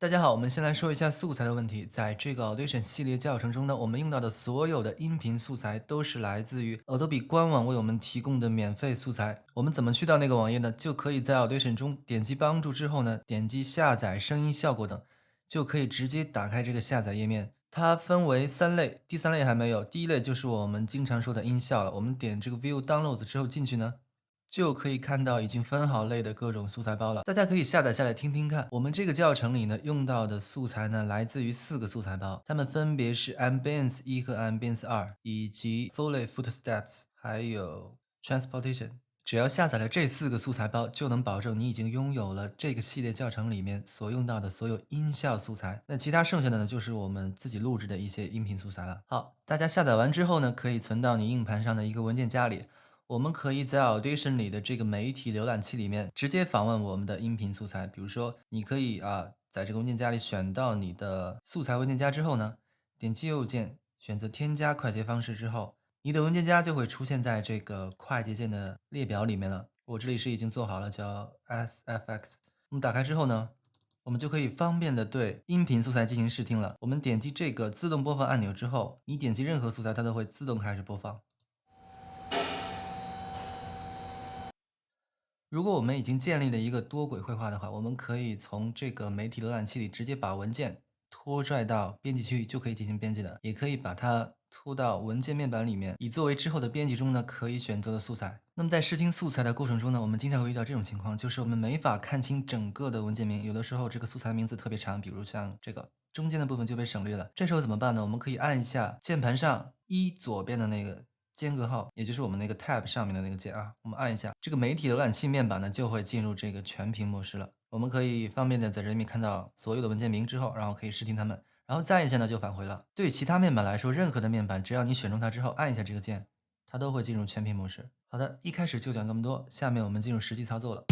大家好，我们先来说一下素材的问题。在这个 Audition 系列教程中呢，我们用到的所有的音频素材都是来自于 Adobe 官网为我们提供的免费素材。我们怎么去到那个网页呢？就可以在 Audition 中点击帮助之后呢，点击下载声音效果等，就可以直接打开这个下载页面。它分为三类，第三类还没有。第一类就是我们经常说的音效了。我们点这个 View Downloads 之后进去呢，就可以看到已经分好类的各种素材包了，大家可以下载下来听听看。我们这个教程里呢，用到的素材呢，来自于4个素材包，它们分别是 Ambience 1和 Ambience 2，以及 Foley Footsteps，还有 Transportation。只要下载了这4个素材包，就能保证你已经拥有了这个系列教程里面所用到的所有音效素材。那其他剩下的呢，就是我们自己录制的一些音频素材了。好，大家下载完之后呢，可以存到你硬盘上的一个文件夹里。我们可以在 Audition 里的这个媒体浏览器里面直接访问我们的音频素材。比如说，你可以在这个文件夹里选到你的素材文件夹之后呢，点击右键选择添加快捷方式之后，你的文件夹就会出现在这个快捷键的列表里面了。我这里是已经做好了，叫 SFX。我们打开之后呢，我们就可以方便的对音频素材进行试听了。我们点击这个自动播放按钮之后，你点击任何素材，它都会自动开始播放。如果我们已经建立了一个多轨绘画的话，我们可以从这个媒体浏览器里直接把文件拖拽到编辑区域，就可以进行编辑的。也可以把它拖到文件面板里面，以作为之后的编辑中呢可以选择的素材。那么在试听素材的过程中呢，我们经常会遇到这种情况，就是我们没法看清整个的文件名，有的时候这个素材名字特别长，比如像这个中间的部分就被省略了。这时候怎么办呢？我们可以按一下键盘上左边的那个间隔号，也就是我们那个 Tab 上面的那个键啊，我们按一下，这个媒体浏览器面板呢就会进入这个全屏模式了。我们可以方便的在这里面看到所有的文件名之后，然后可以试听它们，然后再一下呢就返回了。对于其他面板来说，任何的面板只要你选中它之后按一下这个键，它都会进入全屏模式。好的，一开始就讲这么多，下面我们进入实际操作了。